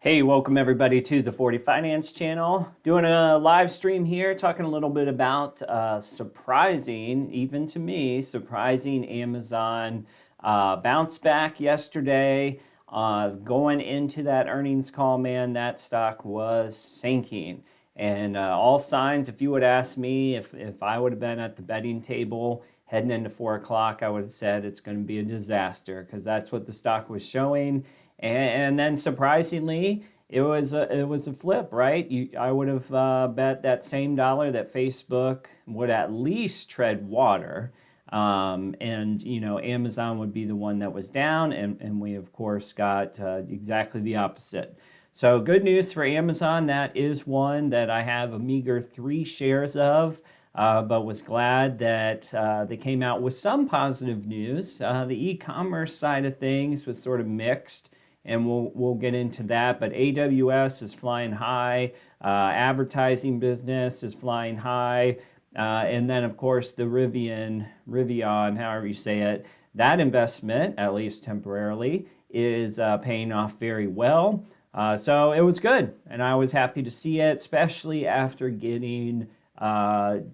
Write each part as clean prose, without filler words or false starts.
Hey, welcome everybody to the 40 Finance channel. Doing a live stream here, talking a little bit about surprising, even to me, surprising Amazon bounce back yesterday. Going into that earnings call, man, that stock was sinking. And all signs, if you would ask me, if I would have been at the betting table heading into 4 o'clock, I would have said it's going to be a disaster because that's what the stock was showing. And then surprisingly, it was a flip, right? I would have bet that same dollar that Facebook would at least tread water, and Amazon would be the one that was down, and we of course got exactly the opposite. So good news for Amazon. That is one that I have a meager 3 shares of. But was glad that they came out with some positive news. The e-commerce side of things was sort of mixed, and we'll get into that. But AWS is flying high, advertising business is flying high, and then of course the Rivian, however you say it, that investment, at least temporarily, is paying off very well. So it was good, and I was happy to see it, especially after getting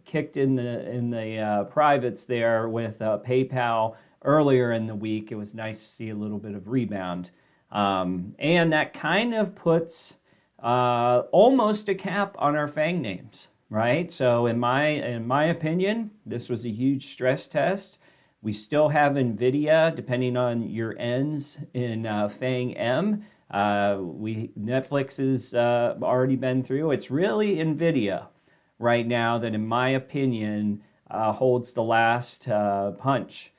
kicked in the privates there with PayPal earlier in the week. It was nice to see a little bit of rebound, and that kind of puts almost a cap on our FANG names, right? So in my opinion, this was a huge stress test. We still have NVIDIA, depending on your ends in FANG M. Netflix has already been through. It's really NVIDIA right now that, in my opinion, holds the last punch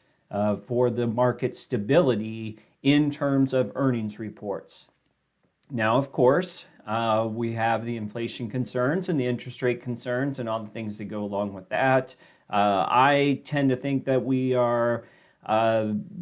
for the market stability in terms of earnings reports. Now, of course, we have the inflation concerns and the interest rate concerns and all the things that go along with that. I tend to think that we are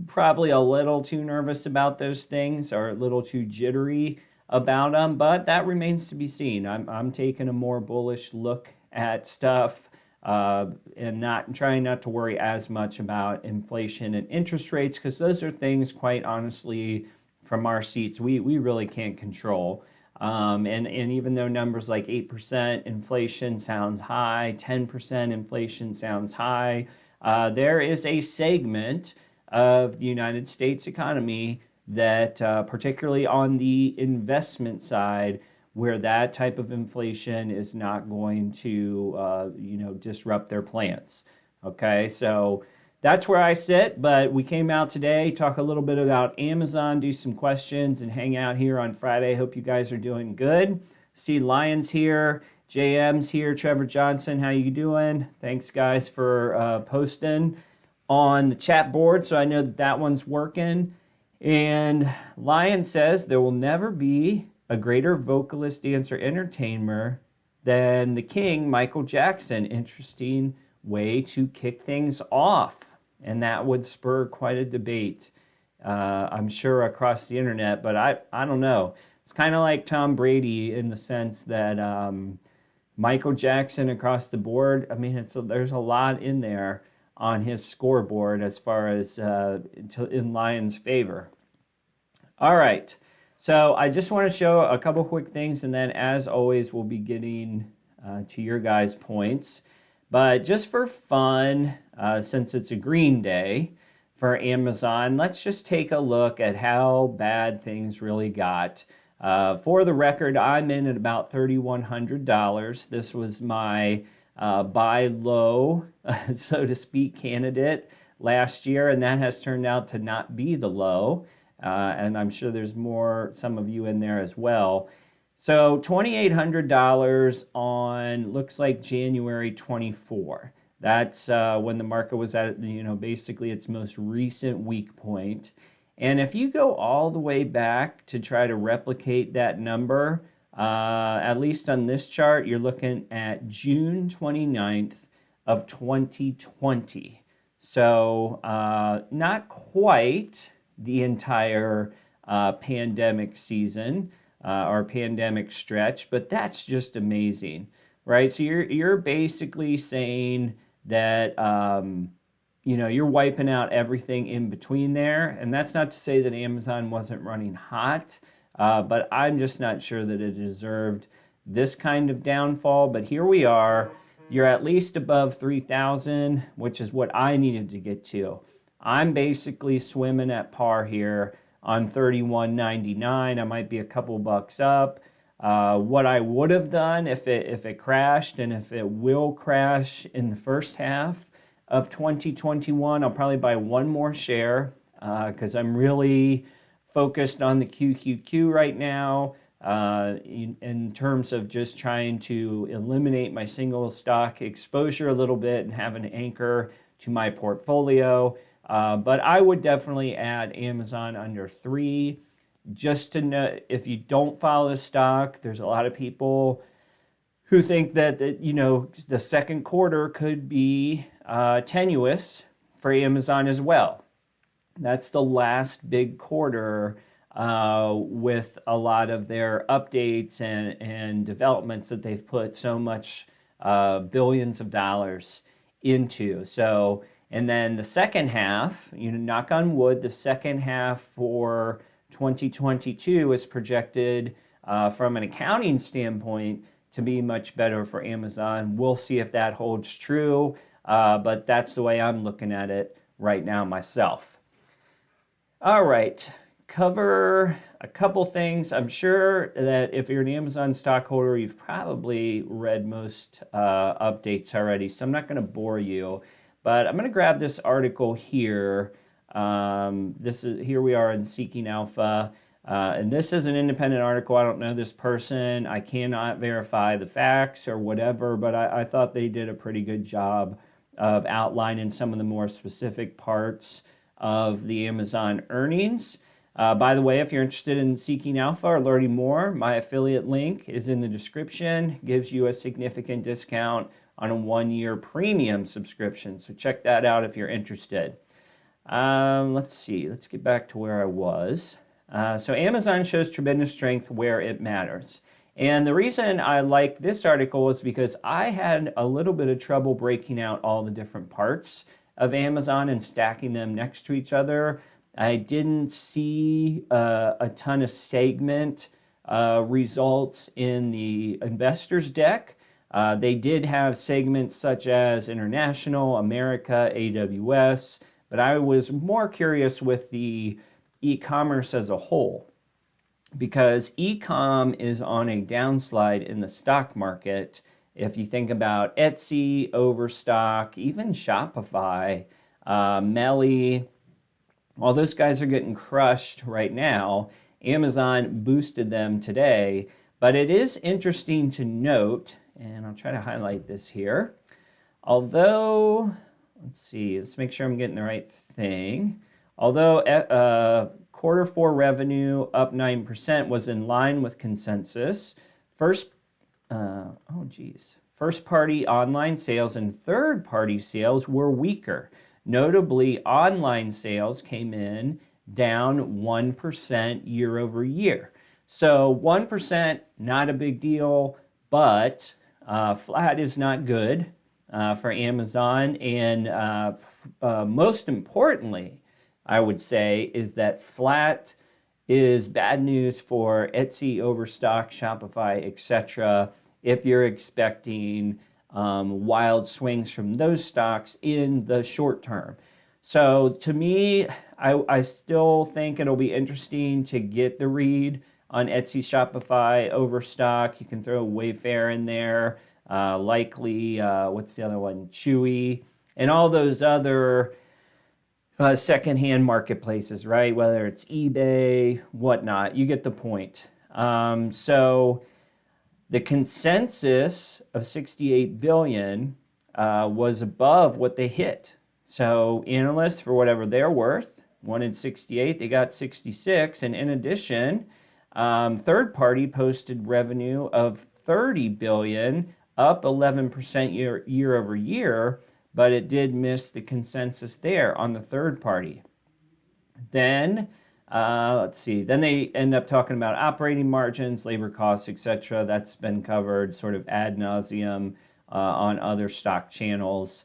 probably a little too nervous about those things, or a little too jittery about them, but that remains to be seen. I'm taking a more bullish look at stuff and trying not to worry as much about inflation and interest rates, because those are things, quite honestly, from our seats, we really can't control. And even though numbers like 8% inflation sound high, 10% inflation sounds high, there is a segment of the United States economy that, particularly on the investment side, where that type of inflation is not going to, disrupt their plans. Okay, so that's where I sit, but we came out today, talk a little bit about Amazon, do some questions, and hang out here on Friday. Hope you guys are doing good. See Lions here, JM's here, Trevor Johnson, how you doing? Thanks, guys, for posting on the chat board, so I know that one's working. And Lion says, there will never be a greater vocalist, dancer, entertainer than the king, Michael Jackson. Interesting way to kick things off. And that would spur quite a debate, I'm sure, across the internet. But I don't know. It's kind of like Tom Brady in the sense that Michael Jackson across the board, I mean, there's a lot in there on his scoreboard as far as in Lions' favor. All right. So I just want to show a couple quick things, and then, as always, we'll be getting to your guys' points. But just for fun, since it's a green day for Amazon, let's just take a look at how bad things really got. For the record, I'm in at about $3,100. This was my buy low, so to speak, candidate last year, and that has turned out to not be the low. And I'm sure there's some of you in there as well. So $2,800 on, looks like January 24. That's when the market was at, basically its most recent weak point. And if you go all the way back to try to replicate that number, at least on this chart, you're looking at June 29th of 2020. So not quite the entire pandemic season or pandemic stretch, but that's just amazing, right? So you're basically saying that you're wiping out everything in between there, and that's not to say that Amazon wasn't running hot. but I'm just not sure that it deserved this kind of downfall. But here we are. You're at least above 3,000, which is what I needed to get to. I'm basically swimming at par here on 31.99. I might be a couple bucks up. What I would have done if it crashed, and if it will crash in the first half of 2021, I'll probably buy one more share because I'm really focused on the QQQ right now. In terms of just trying to eliminate my single stock exposure a little bit and have an anchor to my portfolio. But I would definitely add Amazon under 3. Just to know, if you don't follow the stock, there's a lot of people who think that the second quarter could be tenuous for Amazon as well. That's the last big quarter with a lot of their updates and developments that they've put so much billions of dollars into. So, and then the second half, knock on wood, the second half for 2022 is projected from an accounting standpoint to be much better for Amazon. We'll see if that holds true, but that's the way I'm looking at it right now myself. All right, cover a couple things. I'm sure that if you're an Amazon stockholder, you've probably read most updates already, so I'm not going to bore you, but I'm going to grab this article here. Here we are in SeekingAlpha, and this is an independent article. I don't know this person. I cannot verify the facts or whatever, but I thought they did a pretty good job of outlining some of the more specific parts of the Amazon earnings. By the way, if you're interested in SeekingAlpha or learning more, my affiliate link is in the description. Gives you a significant discount on a 1-year premium subscription. So check that out if you're interested. Let's see. Let's get back to where I was. So Amazon shows tremendous strength where it matters. And the reason I like this article is because I had a little bit of trouble breaking out all the different parts of Amazon and stacking them next to each other. I didn't see a ton of segment results in the investors deck. They did have segments such as International, America, AWS, but I was more curious with the e-commerce as a whole, because e-com is on a downslide in the stock market. If you think about Etsy, Overstock, even Shopify, Melly, all those guys are getting crushed right now. Amazon boosted them today, but it is interesting to note, and I'll try to highlight this here, although, let's make sure I'm getting the right thing. Although quarter 4 revenue up 9% was in line with consensus, first-party online sales and third-party sales were weaker. Notably, online sales came in down 1% year over year. So 1%, not a big deal, but flat is not good for Amazon. And most importantly, I would say, is that flat is bad news for Etsy, Overstock, Shopify, etc. if you're expecting wild swings from those stocks in the short term. So to me, I still think it'll be interesting to get the read on Etsy, Shopify, Overstock. You can throw Wayfair in there, likely, what's the other one? Chewy, and all those other secondhand marketplaces, right? Whether it's eBay, whatnot, you get the point. So the consensus of 68 billion was above what they hit. So analysts, for whatever they're worth, wanted 68, they got 66. And in addition, third party posted revenue of 30 billion, up 11% year over year, but it did miss the consensus there on the third party. Then, then they end up talking about operating margins, labor costs, etc. That's been covered sort of ad nauseum on other stock channels.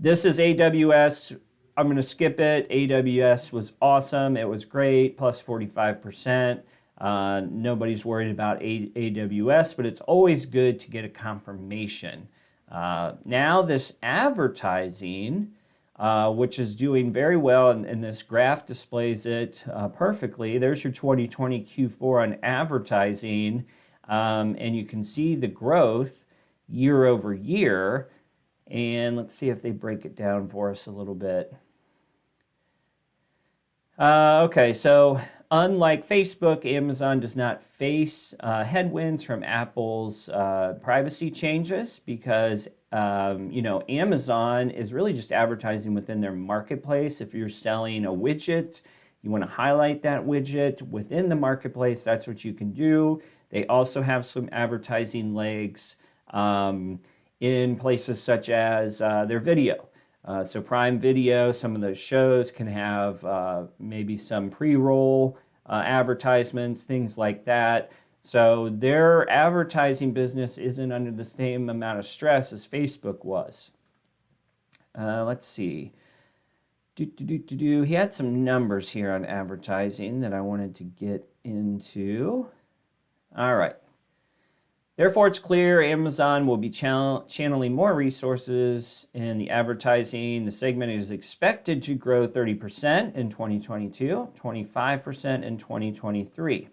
This is AWS. I'm going to skip it. AWS was awesome. It was great, plus 45%. Nobody's worried about AWS, but it's always good to get a confirmation. Now this advertising, which is doing very well, and this graph displays it perfectly. There's your 2020 Q4 on advertising, and you can see the growth year over year. And let's see if they break it down for us a little bit. Okay, so unlike Facebook, Amazon does not face headwinds from Apple's privacy changes because, Amazon is really just advertising within their marketplace. If you're selling a widget, you want to highlight that widget within the marketplace, that's what you can do. They also have some advertising legs in places such as their video. So Prime Video, some of those shows can have maybe some pre-roll advertisements, things like that. So their advertising business isn't under the same amount of stress as Facebook was. Let's see. He had some numbers here on advertising that I wanted to get into. All right. Therefore, it's clear Amazon will be channeling more resources in the advertising. The segment is expected to grow 30% in 2022, 25% in 2023.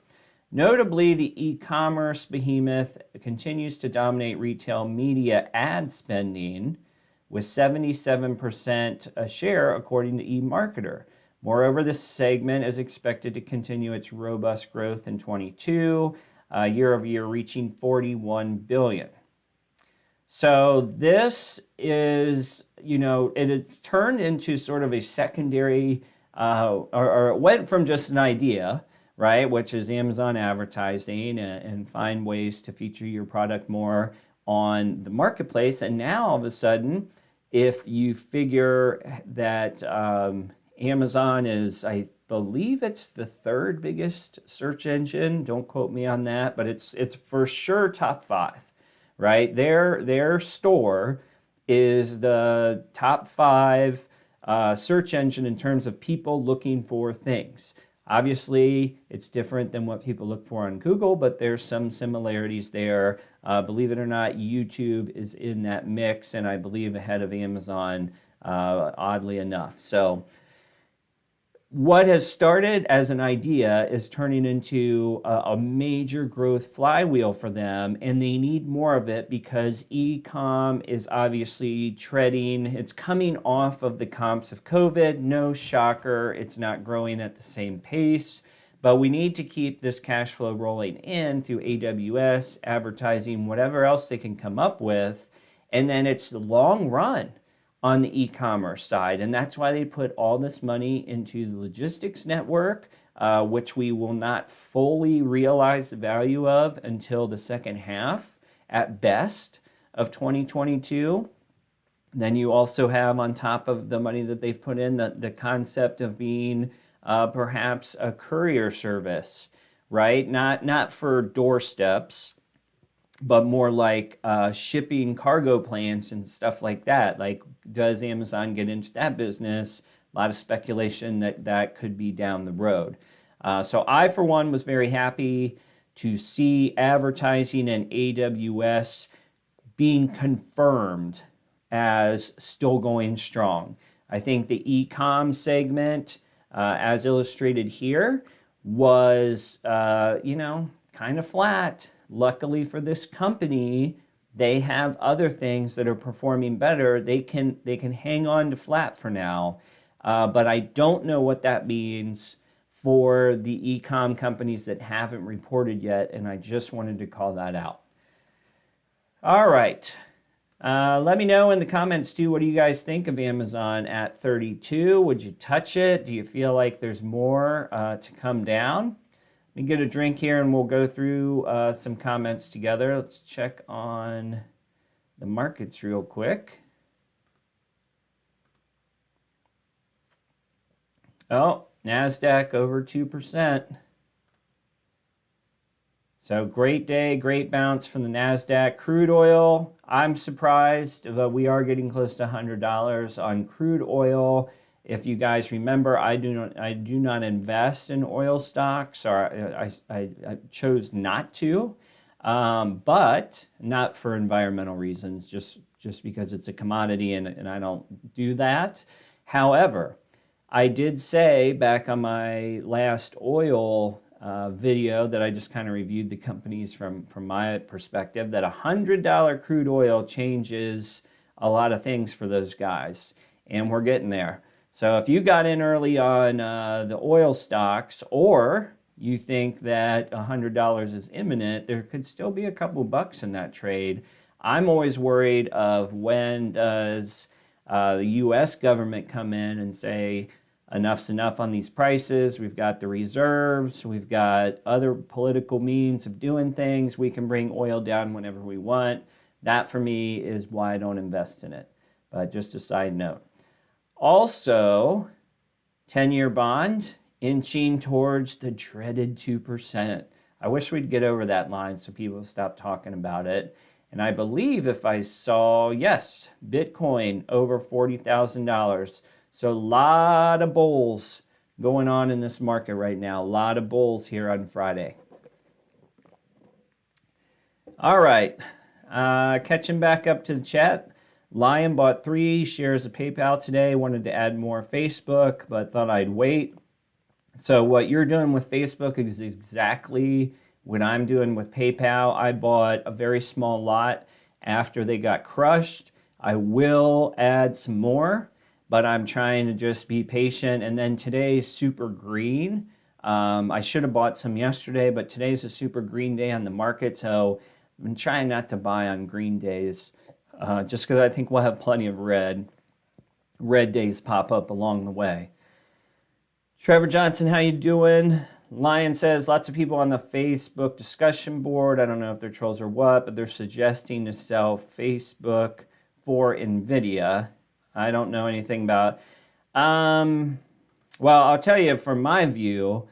Notably, the e-commerce behemoth continues to dominate retail media ad spending with 77% a share, according to eMarketer. Moreover, this segment is expected to continue its robust growth in 2022. Year over year, reaching $41 billion. So this is, it had turned into sort of a secondary, or it went from just an idea, right, which is Amazon advertising and find ways to feature your product more on the marketplace. And now all of a sudden, if you figure that Amazon is, I believe it's the third biggest search engine. Don't quote me on that, but it's for sure top 5, right? Their store is the top 5 search engine in terms of people looking for things. Obviously, it's different than what people look for on Google, but there's some similarities there. Believe it or not, YouTube is in that mix, and I believe ahead of Amazon, oddly enough. So what has started as an idea is turning into a major growth flywheel for them, and they need more of it because e-com is obviously treading, it's coming off of the comps of COVID. No shocker, it's not growing at the same pace, but we need to keep this cash flow rolling in through AWS, advertising, whatever else they can come up with, and then it's the long run on the e-commerce side. And that's why they put all this money into the logistics network, which we will not fully realize the value of until the second half at best of 2022. Then you also have, on top of the money that they've put in, the concept of being perhaps a courier service, right? Not for doorsteps, but more like shipping cargo plans and stuff like that. Like, does Amazon get into that business? A lot of speculation that could be down the road. So I, for one, was very happy to see advertising and AWS being confirmed as still going strong. I think the e-com segment, as illustrated here, was, kind of flat. Luckily for this company, they have other things that are performing better. They can hang on to flat for now, but I don't know what that means for the e-com companies that haven't reported yet, and I just wanted to call that out. All right. Let me know in the comments too, what do you guys think of Amazon at 32? Would you touch it? Do you feel like there's more to come down? Let me get a drink here and we'll go through some comments together. Let's check on the markets real quick. Oh, NASDAQ over 2%. So great day, great bounce from the NASDAQ. Crude oil, I'm surprised, but we are getting close to $100 on crude oil. If you guys remember, I do not invest in oil stocks, or I chose not to, but not for environmental reasons, just because it's a commodity and I don't do that. However, I did say back on my last oil video that I just kind of reviewed the companies from my perspective, that $100 crude oil changes a lot of things for those guys, and we're getting there. So if you got in early on the oil stocks, or you think that $100 is imminent, there could still be a couple bucks in that trade. I'm always worried of when does the U.S. government come in and say, enough's enough on these prices, we've got the reserves, we've got other political means of doing things, we can bring oil down whenever we want. That for me is why I don't invest in it. But just a side note. Also, 10-year bond inching towards the dreaded 2%. I wish we'd get over that line so people stop talking about it. And I believe if I saw, yes, Bitcoin over $40,000. So a lot of bulls going on in this market right now. A lot of bulls here on Friday. All right, catching back up to the chat. Lion bought 3 shares of PayPal today, wanted to add more Facebook, but thought I'd wait. So what you're doing with Facebook is exactly what I'm doing with PayPal. I bought a very small lot after they got crushed. I will add some more, but I'm trying to just be patient. And then today's super green. I should have bought some yesterday, but today's a super green day on the market, so I'm trying not to buy on green days. Just because I think we'll have plenty of red days pop up along the way. Trevor Johnson, how you doing? Lion says, lots of people on the Facebook discussion board, I don't know if they're trolls or what, but they're suggesting to sell Facebook for NVIDIA. I don't know anything about. Well, I'll tell you from my view,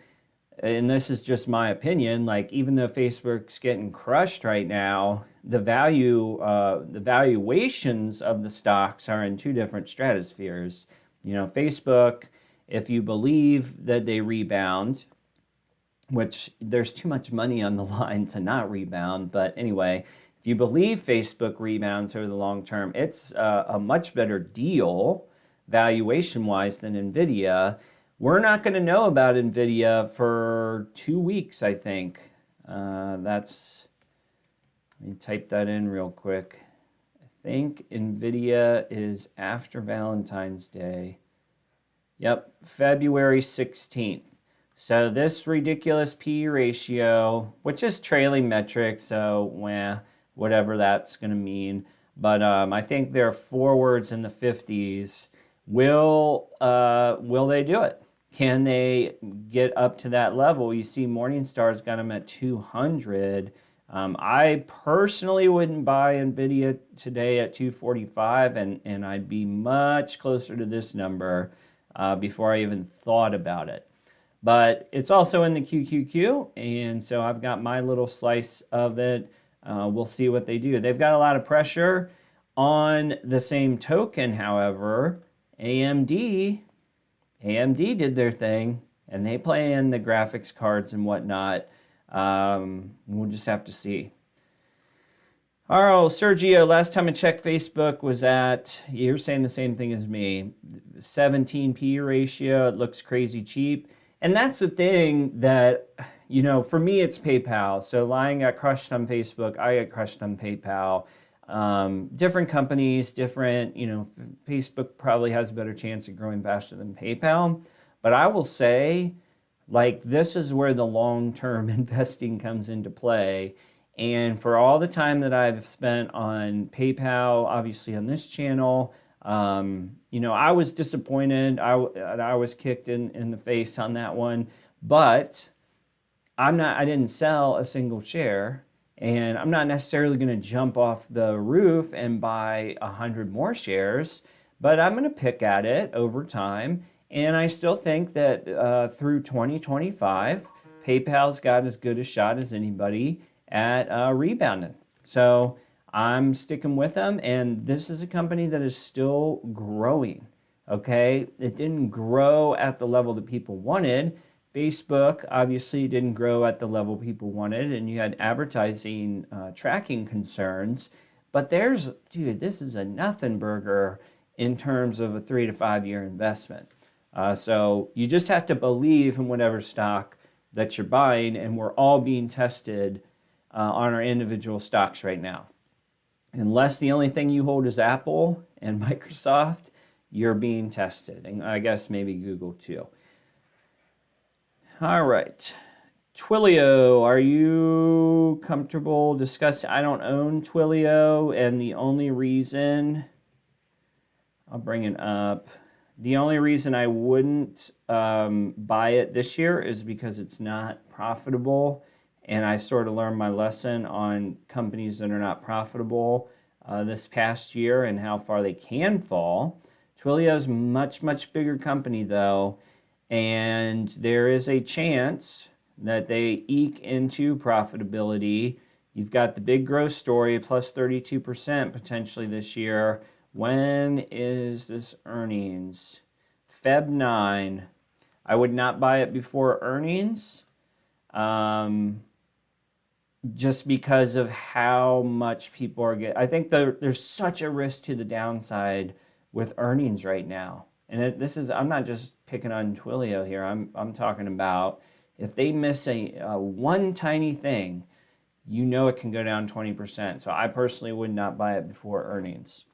and this is just my opinion, like even though Facebook's getting crushed right now, the valuations of the stocks are in 2 different stratospheres. You know, Facebook, if you believe that they rebound, which there's too much money on the line to not rebound, but anyway, if you believe Facebook rebounds over the long term, it's a much better deal valuation-wise than NVIDIA. We're not going to know about NVIDIA for 2 weeks, I think. Let me type that in real quick. I think NVIDIA is after Valentine's Day. Yep, February 16th. So this ridiculous P/E ratio, which is trailing metric, so whatever that's going to mean. But I think they're forwards in the 50s. Will they do it? Can they get up to that level? You see Morningstar's got them at 200. I personally wouldn't buy NVIDIA today at 245, and I'd be much closer to this number before I even thought about it. But it's also in the QQQ, and so I've got my little slice of it. We'll see what they do. They've got a lot of pressure on the same token, however. AMD did their thing, and they play in the graphics cards and whatnot. We'll just have to see. All right, Sergio, last time I checked, Facebook was at, you're saying the same thing as me, 17 P/E ratio. It looks crazy cheap. And that's the thing that, you know, for me, it's PayPal. So Lion got crushed on Facebook. I got crushed on PayPal. Different companies, different, you know, Facebook probably has a better chance of growing faster than PayPal. But I will say, like, this is where the long-term investing comes into play. And for all the time that I've spent on PayPal, obviously on this channel, you know, I was disappointed. I was kicked in the face on that one. But I didn't sell a single share. And I'm not necessarily going to jump off the roof and buy 100 more shares, but I'm going to pick at it over time. And I still think that through 2025, PayPal's got as good a shot as anybody at rebounding. So I'm sticking with them, and this is a company that is still growing. Okay, it didn't grow at the level that people wanted. Facebook obviously didn't grow at the level people wanted, and you had advertising tracking concerns. But dude, this is a nothing burger in terms of a 3 to 5 year investment. So you just have to believe in whatever stock that you're buying, and we're all being tested on our individual stocks right now. Unless the only thing you hold is Apple and Microsoft, you're being tested. And I guess maybe Google too. All right. Twilio, are you comfortable discussing? I don't own Twilio, and the only reason, I'll bring it up, the only reason I wouldn't buy it this year is because it's not profitable, and I sort of learned my lesson on companies that are not profitable this past year and how far they can fall. Twilio's much, much bigger company though, and there is a chance that they eke into profitability. You've got the big growth story, plus 32% potentially this year. When is this earnings? Feb 9. I would not buy it before earnings, just because of how much people are getting. I think there's such a risk to the downside with earnings right now. And I'm not just picking on Twilio here. I'm talking about if they miss a one tiny thing, you know it can go down 20%. So I personally would not buy it before earnings.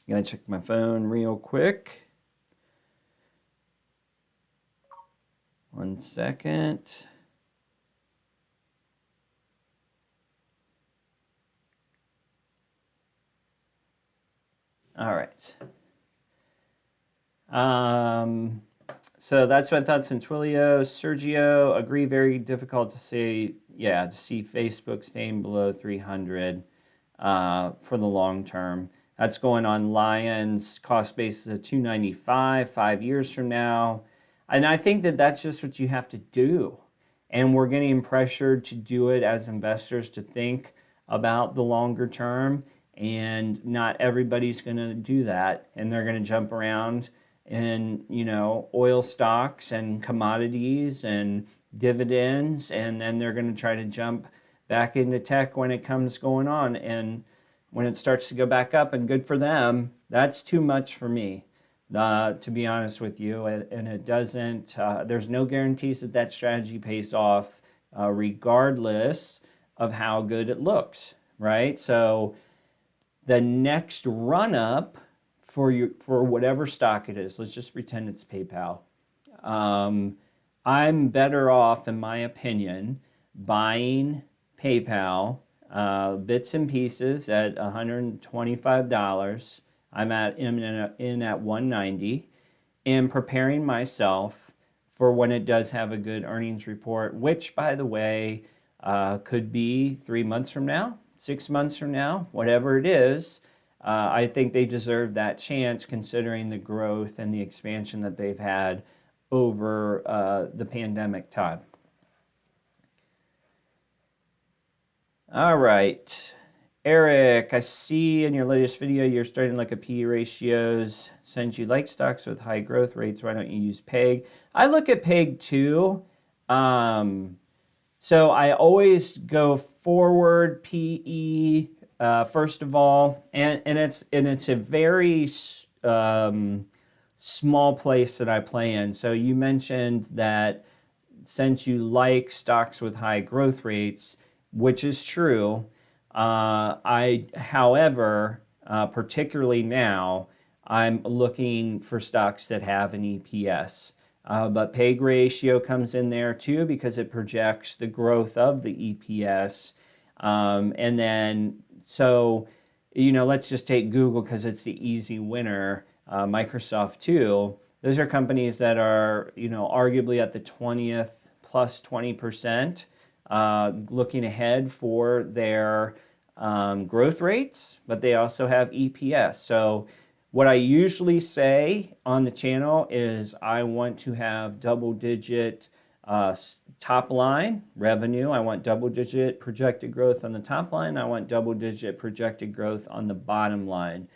Gotta check my phone real quick. 1 second. All right. So that's my thoughts on Twilio. Sergio, agree, very difficult to see Facebook staying below 300 for the long term. That's going on Lions, cost basis of 295 5 years from now. And I think that that's just what you have to do. And we're getting pressured to do it as investors, to think about the longer term. And not everybody's going to do that. And they're going to jump around in, oil stocks and commodities and dividends. And then they're going to try to jump back into tech when it comes going on. And when it starts to go back up, and good for them, that's too much for me, to be honest with you. And it doesn't, there's no guarantees that strategy pays off, regardless of how good it looks, right? So the next run up for whatever stock it is, let's just pretend it's PayPal. I'm better off, in my opinion, buying PayPal bits and pieces at $125. I'm in at 190, and preparing myself for when it does have a good earnings report, which, by the way, could be 3 months from now, 6 months from now, whatever it is. I think they deserve that chance, considering the growth and the expansion that they've had over the pandemic time. All right, Eric, I see in your latest video you're starting to look at PE ratios. Since you like stocks with high growth rates, why don't you use PEG? I look at PEG too. So I always go forward PE first of all, and it's a very small place that I play in. So you mentioned that since you like stocks with high growth rates, which is true, however, particularly now, I'm looking for stocks that have an EPS. But PEG ratio comes in there too, because it projects the growth of the EPS. And then, so, let's just take Google because it's the easy winner. Microsoft too. Those are companies that are, arguably at the 20th plus 20%. Looking ahead for their growth rates, but they also have EPS. So what I usually say on the channel is I want to have double-digit top line revenue. I want double-digit projected growth on the top line. I want double-digit projected growth on the bottom line.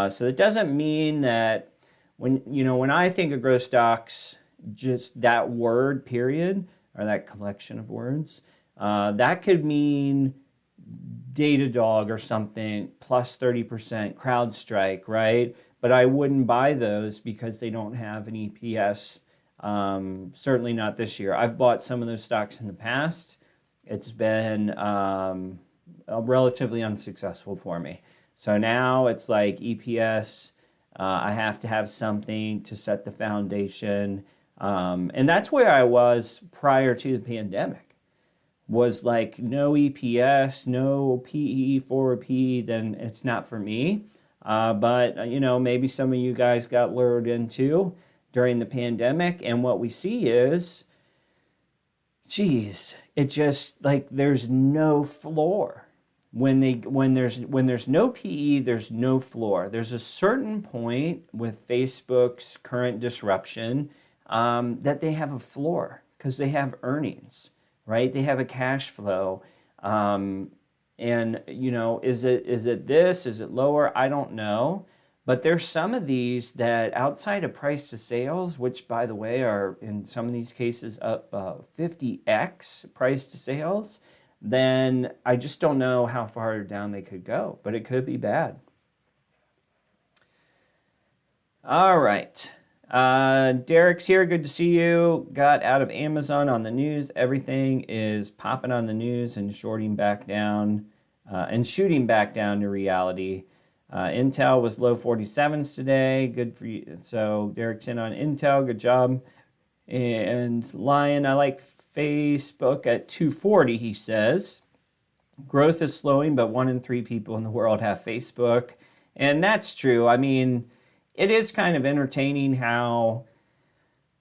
So it doesn't mean that when I think of growth stocks, just that word period, or that collection of words, that could mean Datadog or something plus 30%, CrowdStrike, right? But I wouldn't buy those because they don't have an EPS. Certainly not this year. I've bought some of those stocks in the past. It's been relatively unsuccessful for me. So now it's like EPS. I have to have something to set the foundation. And that's where I was prior to the pandemic. Was like no EPS, no PE, forward PE, then it's not for me. But maybe some of you guys got lured into during the pandemic, and what we see is, geez, it just like there's no floor. When there's no PE, there's no floor. There's a certain point with Facebook's current disruption that they have a floor because they have earnings. Right? They have a cash flow. And, is it this? Is it lower? I don't know. But there's some of these that outside of price to sales, which by the way are in some of these cases up 50x price to sales, then I just don't know how far down they could go, but it could be bad. All right. Derek's here. Good to see you. Got out of Amazon on the news. Everything is popping on the news and shooting back down to reality. Intel was low 47s today. Good for you. So Derek's in on Intel. Good job. And Lion, I like Facebook at 240, he says. Growth is slowing, but 1 in 3 people in the world have Facebook. And that's true. I mean, it is kind of entertaining how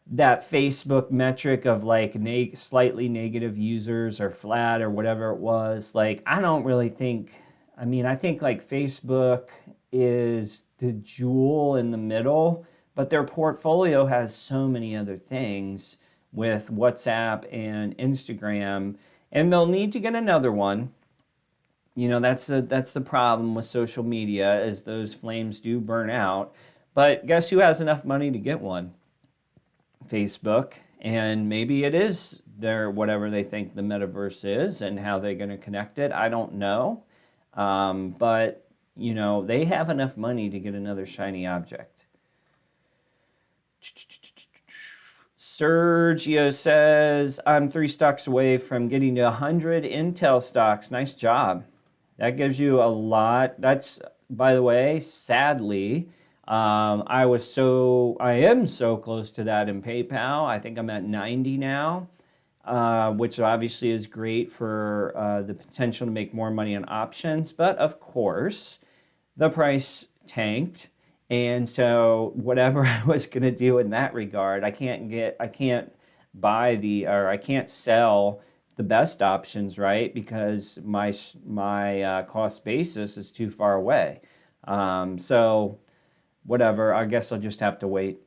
that Facebook metric of like slightly negative users or flat or whatever it was, like I don't really think, I think like Facebook is the jewel in the middle, but their portfolio has so many other things with WhatsApp and Instagram, and they'll need to get another one. That's the problem with social media, is those flames do burn out. But guess who has enough money to get one? Facebook. And maybe it is their whatever they think the metaverse is and how they're going to connect it. I don't know. But, they have enough money to get another shiny object. Sergio says, I'm 3 stocks away from getting to 100 Intel stocks. Nice job. That gives you a lot. That's, by the way, sadly, I am so close to that in PayPal. I think I'm at 90 now, which obviously is great for the potential to make more money on options. But of course, the price tanked. And so whatever I was going to do in that regard, I can't sell the best options, right? Because my cost basis is too far away. So whatever, I guess I'll just have to wait.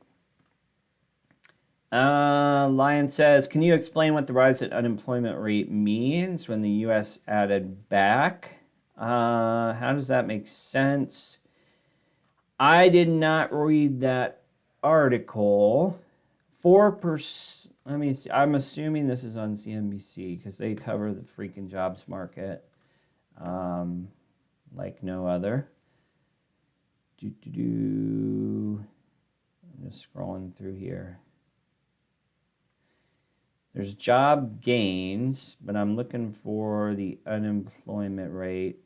Lion says, can you explain what the rise in unemployment rate means when the U.S. added back? How does that make sense? I did not read that article. 4%, I'm assuming this is on CNBC because they cover the freaking jobs market like no other. I'm just scrolling through here. There's job gains, but I'm looking for the unemployment rate.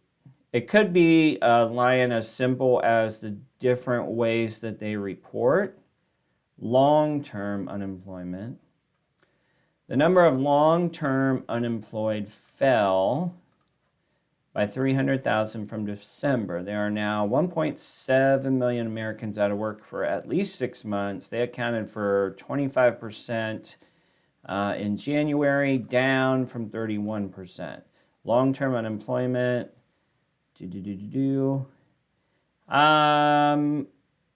It could be Lion as simple as the different ways that they report. Long-term unemployment. The number of long-term unemployed fell by 300,000 from December. There are now 1.7 million Americans out of work for at least 6 months. They accounted for 25% in January, down from 31%. Long-term unemployment.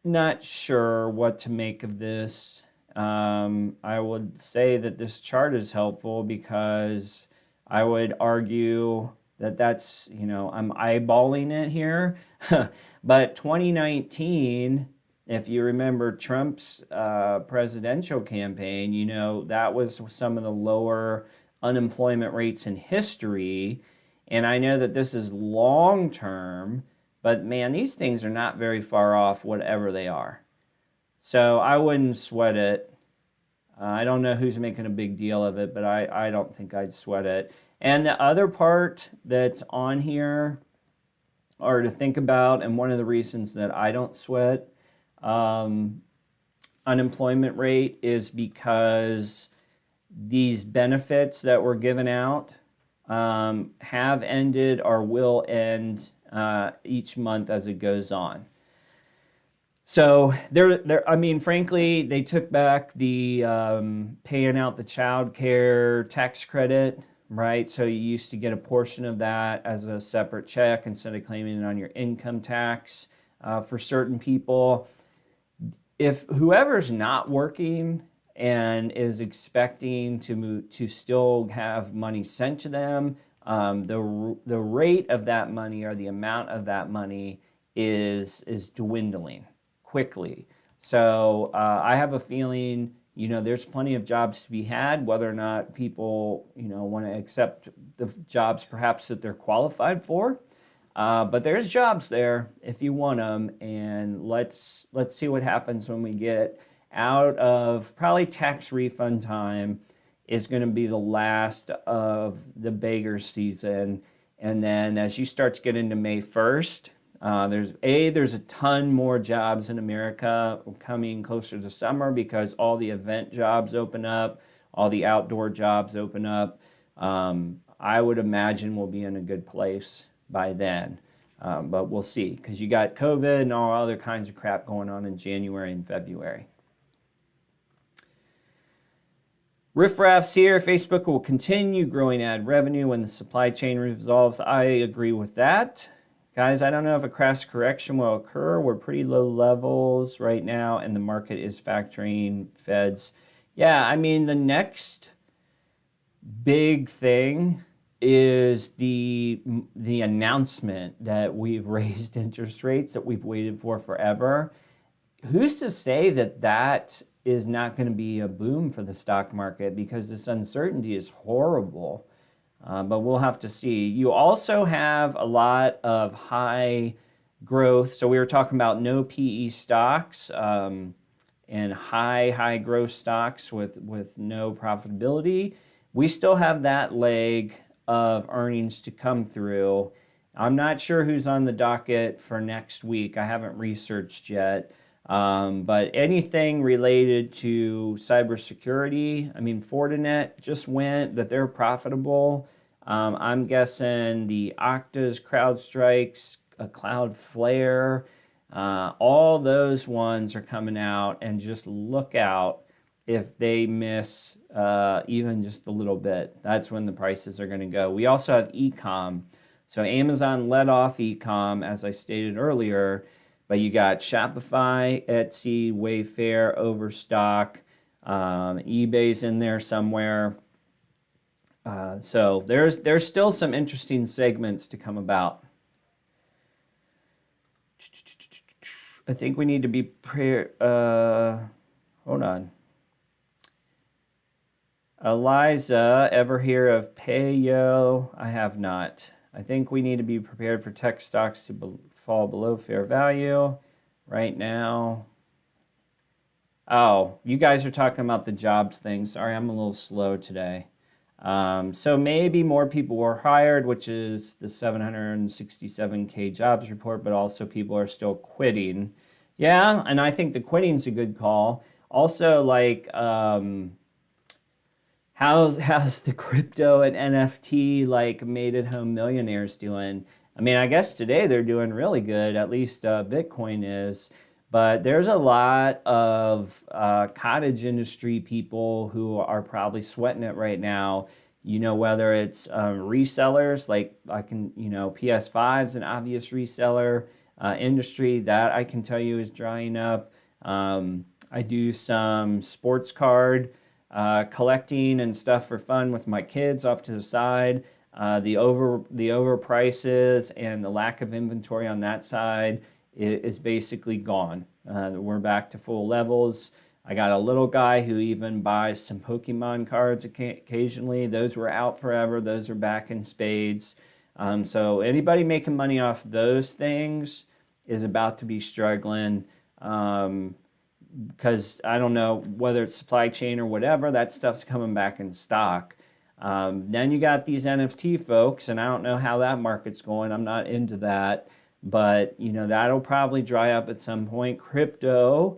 Not sure what to make of this. I would say that this chart is helpful because I would argue that that's, I'm eyeballing it here. But 2019 If you remember Trump's presidential campaign, you know, that was some of the lower unemployment rates in history. And I know that this is long term, but man, these things are not very far off, whatever they are. So I wouldn't sweat it. I don't know who's making a big deal of it, but I don't think I'd sweat it. And the other part that's on here are to think about, and one of the reasons that I don't sweat unemployment rate is because these benefits that were given out have ended or will end each month as it goes on. So I mean, frankly, they took back the paying out the child care tax credit, right? So you used to get a portion of that as a separate check instead of claiming it on your income tax for certain people. If whoever's not working and is expecting to still have money sent to them, the rate of that money or the amount of that money is dwindling quickly. So I have a feeling, you know, there's plenty of jobs to be had, whether or not people, you know, want to accept the jobs perhaps that they're qualified for. But there's jobs there if you want them, and let's see what happens when we get out of probably tax refund time is going to be the last of the beggar season. And then as you start to get into May 1st, there's a ton more jobs in America coming closer to summer because all the event jobs open up, all the outdoor jobs open up. I would imagine we'll be in a good place by then. But we'll see, because you got COVID and all other kinds of crap going on in January and February. Riffraff's here. Facebook will continue growing ad revenue when the supply chain resolves. I agree with that. Guys, I don't know if a crash correction will occur. We're pretty low levels right now, and the market is factoring Feds. Yeah, I mean, the next big thing is the announcement that we've raised interest rates that we've waited for forever. Who's to say that that is not going to be a boom for the stock market, because this uncertainty is horrible. But we'll have to see. You also have a lot of high growth. So we were talking about no PE stocks and high growth stocks with no profitability. We still have that leg of earnings to come through. I'm not sure who's on the docket for next week. I haven't researched yet. But anything related to cybersecurity, I mean, Fortinet just went that they're profitable. I'm guessing the Oktas, CrowdStrikes, Cloudflare, all those ones are coming out, and just look out if they miss even just a little bit. That's when the prices are going to go. We also have e-com. So Amazon led off e-com, as I stated earlier, but you got Shopify, Etsy, Wayfair, Overstock, eBay's in there somewhere. So there's still some interesting segments to come about. I think we need to be prepared. Hold on. Eliza, ever hear of Payo? I have not. I think we need to be prepared for tech stocks to fall below fair value right now. Oh, you guys are talking about the jobs thing. Sorry, I'm a little slow today. So maybe more people were hired, which is the 767K jobs report, but also people are still quitting. Yeah, and I think the quitting's a good call. Also, like, how's the crypto and NFT, like, made it home millionaires doing? I mean, I guess today they're doing really good, at least Bitcoin is. But there's a lot of cottage industry people who are probably sweating it right now. You know, whether it's resellers, like PS5's an obvious reseller industry that I can tell you is drying up. I do some sports card collecting and stuff for fun with my kids off to the side. The over prices and the lack of inventory on that side is basically gone. We're back to full levels. I got a little guy who even buys some Pokemon cards occasionally. Those were out forever. Those are back in spades. So anybody making money off those things is about to be struggling, because I don't know whether it's supply chain or whatever, that stuff's coming back in stock. Then you got these NFT folks, and I don't know how that market's going. I'm not into that, but that'll probably dry up at some point. Crypto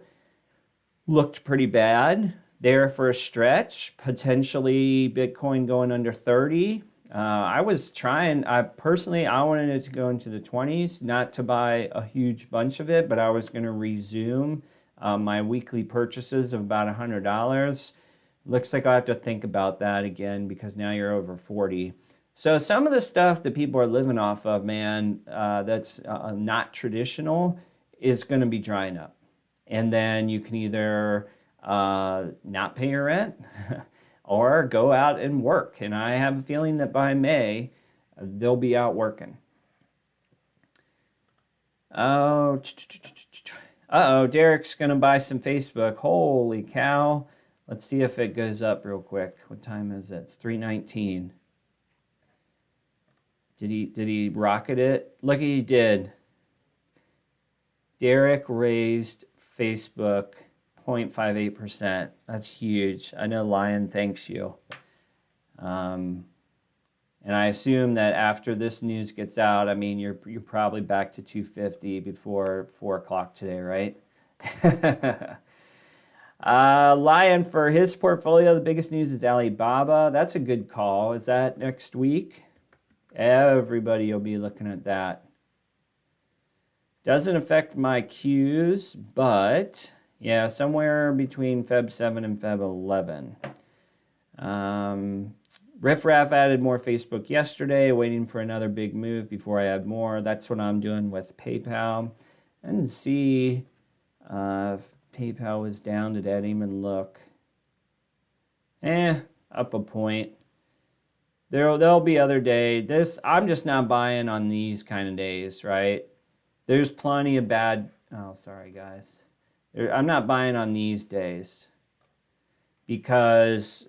looked pretty bad there for a stretch, potentially Bitcoin going under 30. I was trying, I wanted it to go into the 20s, not to buy a huge bunch of it, but I was going to resume my weekly purchases of about $100. Looks like I have to think about that again, because now you're over 40. So some of the stuff that people are living off of, man, that's not traditional, is going to be drying up. And then you can either not pay your rent or go out and work. And I have a feeling that by May, they'll be out working. Oh, Derek's going to buy some Facebook. Holy cow. Let's see if it goes up real quick. What time is it? It's 3:19. Did he rocket it? Look, he did. Derek raised Facebook 0.58%. That's huge. I know Lion thanks you. And I assume that after this news gets out, I mean, you're probably back to 250 before 4 o'clock today, right? Lion, for his portfolio, the biggest news is Alibaba. That's a good call. Is that next week? Everybody will be looking at that. Doesn't affect my Qs, but yeah, somewhere between Feb 7 and Feb 11. Riff Raff added more Facebook yesterday, waiting for another big move before I add more. That's what I'm doing with PayPal. And see if PayPal was down. Did I even look? Up a point. There'll be other days. I'm just not buying on these kind of days, right? There's plenty of bad. Oh, sorry, guys. I'm not buying on these days because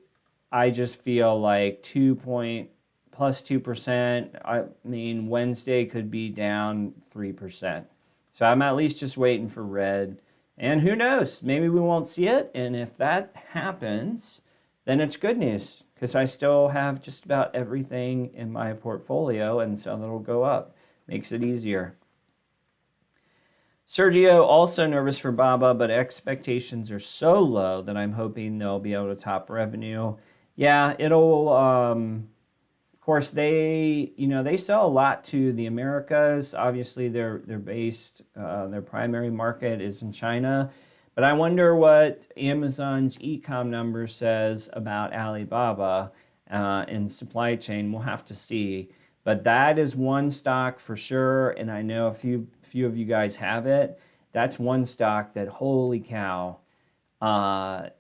I just feel like plus 2%. I mean, Wednesday could be down 3%. So I'm at least just waiting for red. And who knows? Maybe we won't see it. And if that happens, then it's good news, because I still have just about everything in my portfolio, and so it'll go up. Makes it easier. Sergio, also nervous for Baba, but expectations are so low that I'm hoping they'll be able to top revenue. Yeah, it'll, of course, they sell a lot to the Americas. Obviously, they're based, their primary market is in China. But I wonder what Amazon's e-com number says about Alibaba in supply chain. We'll have to see. But that is one stock for sure, and I know a few of you guys have it. That's one stock that, holy cow,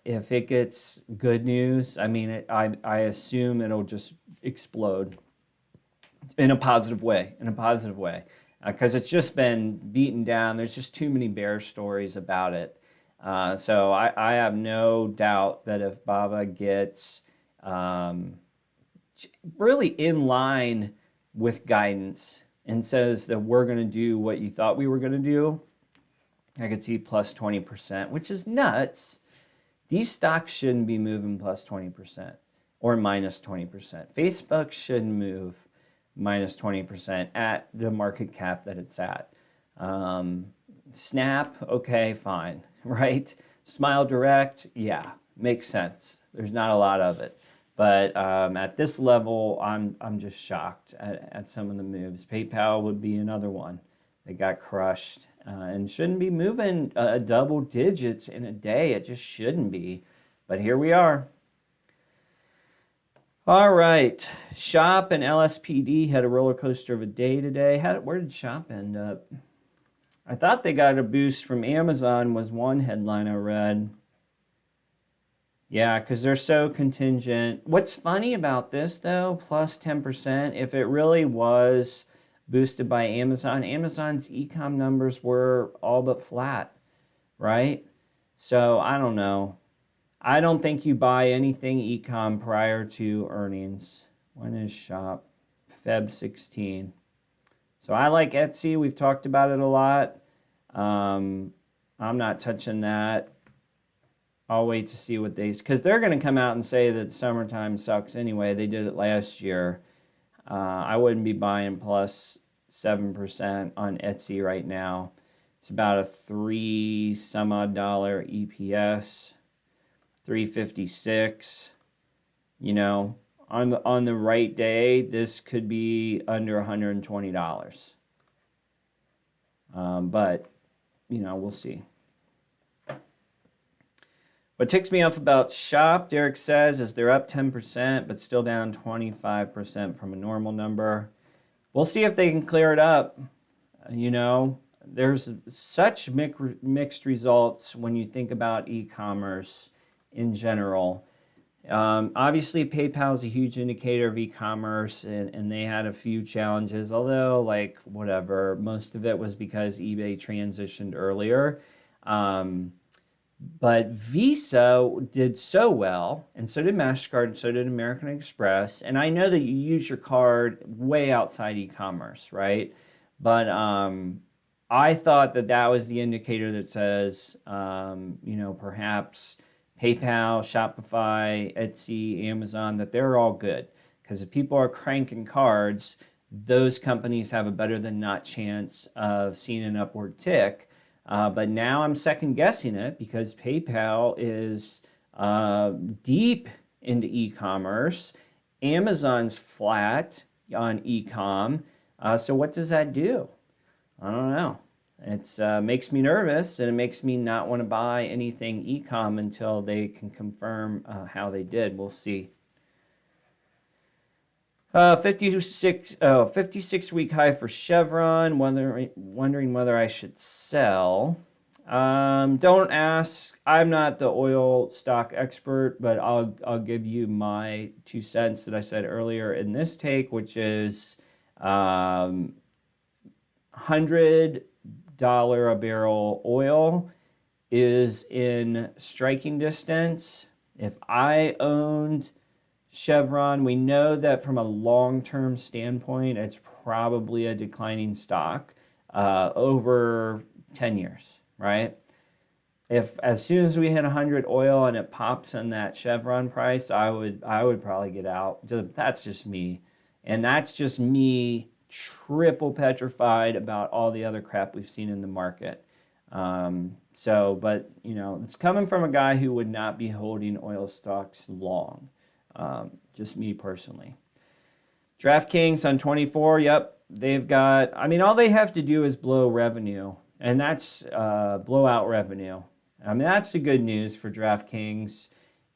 if it gets good news, I mean, I assume it'll just explode in a positive way, because it's just been beaten down. There's just too many bear stories about it. So I have no doubt that if Baba gets really in line with guidance and says that we're going to do what you thought we were going to do, I could see plus 20%, which is nuts. These stocks shouldn't be moving plus 20% or minus 20%. Facebook shouldn't move minus 20% at the market cap that it's at. Snap, okay, fine, right? Smile Direct, yeah, makes sense. There's not a lot of it. But at this level, I'm just shocked at some of the moves. PayPal would be another one that got crushed and shouldn't be moving double digits in a day. It just shouldn't be. But here we are. All right. Shop and LSPD had a roller coaster of a day today. Where did Shop end up? I thought they got a boost from Amazon was one headline I read. Yeah, because they're so contingent. What's funny about this, though, plus 10%, if it really was boosted by Amazon. Amazon's e-com numbers were all but flat, right? So I don't know. I don't think you buy anything e-com prior to earnings. When is shop? Feb 16. So I like Etsy. We've talked about it a lot. I'm not touching that. I'll wait to see what because they're going to come out and say that summertime sucks anyway. They did it last year. I wouldn't be buying plus 7% on Etsy right now. It's about a $3 some odd EPS, 356. You know, on the right day, this could be under $120. But you know, we'll see. What ticks me off about Shop, Derek says, is they're up 10%, but still down 25% from a normal number. We'll see if they can clear it up. You know, there's such mixed results when you think about e-commerce in general. Obviously, PayPal is a huge indicator of e-commerce, and they had a few challenges, although, like, whatever, most of it was because eBay transitioned earlier. But Visa did so well, and so did MasterCard, and so did American Express. And I know that you use your card way outside e-commerce, right? But I thought that was the indicator that says, you know, perhaps PayPal, Shopify, Etsy, Amazon, that they're all good. Because if people are cranking cards, those companies have a better than not chance of seeing an upward tick. But now I'm second guessing it because PayPal is deep into e-commerce. Amazon's flat on e-com. So what does that do? I don't know. It makes me nervous, and it makes me not want to buy anything e-com until they can confirm how they did. We'll see. 56-week high for Chevron. Wondering whether I should sell. Don't ask. I'm not the oil stock expert, but I'll give you my 2 cents that I said earlier in this take, which is $100 a barrel oil is in striking distance. If I owned Chevron, we know that from a long-term standpoint, it's probably a declining stock over 10 years, right? If as soon as we hit 100 oil and it pops in that Chevron price, I would probably get out. That's just me. And that's just me triple petrified about all the other crap we've seen in the market. But, you know, it's coming from a guy who would not be holding oil stocks long. Just me personally. DraftKings on 24, yep, they've got, I mean, all they have to do is blow revenue, and that's blowout revenue. I mean, that's the good news for DraftKings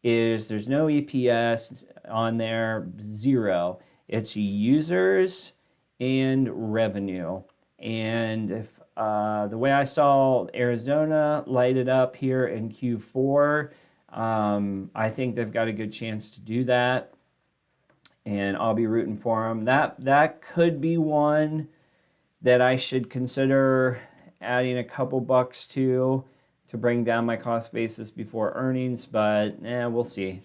is there's no EPS on there, zero. It's users and revenue. And if the way I saw Arizona light it up here in Q4, I think they've got a good chance to do that, and I'll be rooting for them. That could be one that I should consider adding a couple bucks to bring down my cost basis before earnings, but we'll see.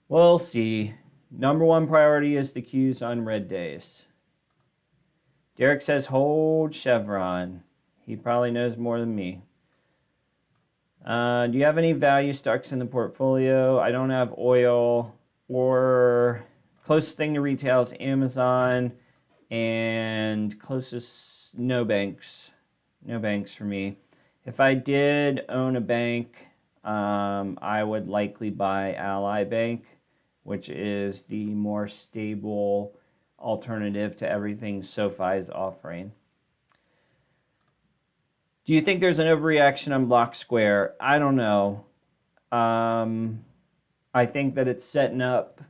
We'll see. Number one priority is the Qs on red days. Derek says hold Chevron. He probably knows more than me. Do you have any value stocks in the portfolio? I don't have oil, or closest thing to retail is Amazon, and closest no banks. No banks for me. If I did own a bank, I would likely buy Ally Bank, which is the more stable alternative to everything SoFi is offering. Do you think there's an overreaction on Block Square? I don't know. I think that it's setting up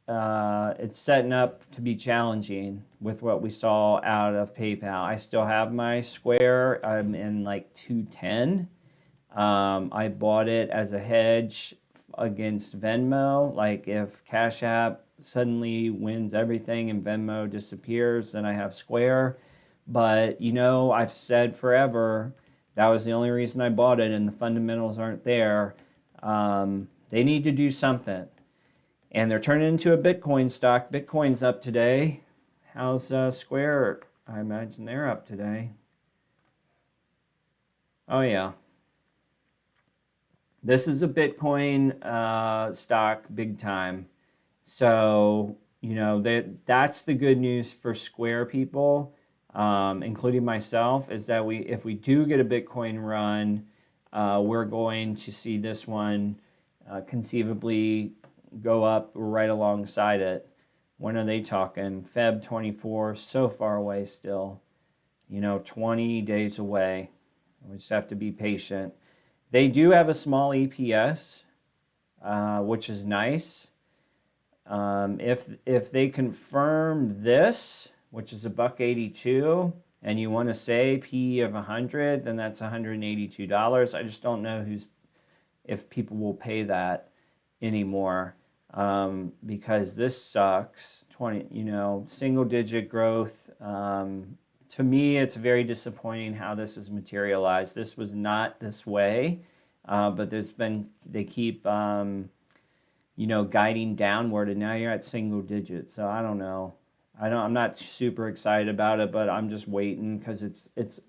to be challenging with what we saw out of PayPal. I still have my Square. I'm in like 210. I bought it as a hedge against Venmo. Like if Cash App suddenly wins everything and Venmo disappears, then I have Square. But, you know, I've said forever that was the only reason I bought it, and the fundamentals aren't there. They need to do something. And they're turning into a Bitcoin stock. Bitcoin's up today. How's Square? I imagine they're up today. Oh, yeah. This is a Bitcoin stock big time. So, you know, that's the good news for Square people, including myself, is that if we do get a Bitcoin run, we're going to see this one conceivably go up right alongside it. When are they talking? Feb 24, so far away still. You know, 20 days away. We just have to be patient. They do have a small EPS, which is nice. If they confirm this, which is $1.82, and you want to say PE of 100, then that's $182. I just don't know if people will pay that anymore, because this sucks. Single digit growth. To me, it's very disappointing how this is materialized. This was not this way, but they keep, guiding downward, and now you're at single digits. So I don't know. I'm not super excited about it, but I'm just waiting because it's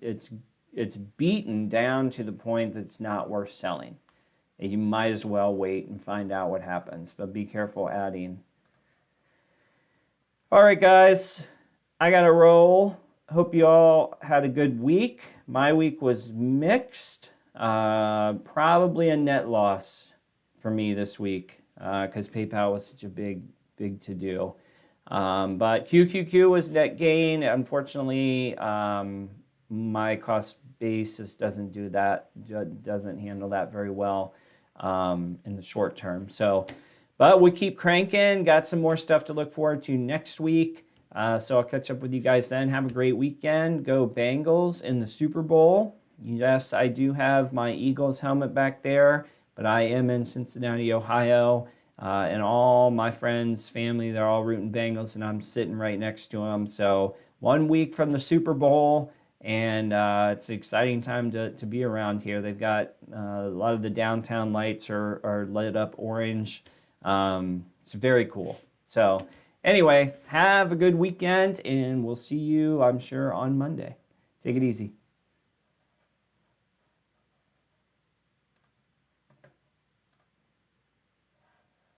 beaten down to the point that it's not worth selling. You might as well wait and find out what happens, but be careful adding. All right, guys, I got to roll. Hope you all had a good week. My week was mixed. Probably a net loss for me this week because PayPal was such a big to-do. But QQQ was net gain. Unfortunately, my cost basis doesn't do that, doesn't handle that very well in the short term. But we keep cranking. Got some more stuff to look forward to next week. So I'll catch up with you guys then. Have a great weekend. Go Bengals in the Super Bowl. Yes, I do have my Eagles helmet back there, but I am in Cincinnati, Ohio, and all my friends, family, they're all rooting Bengals, and I'm sitting right next to them. So 1 week from the Super Bowl, and it's an exciting time to be around here. They've got a lot of the downtown lights are lit up orange. It's very cool. So anyway, have a good weekend, and we'll see you, I'm sure, on Monday. Take it easy.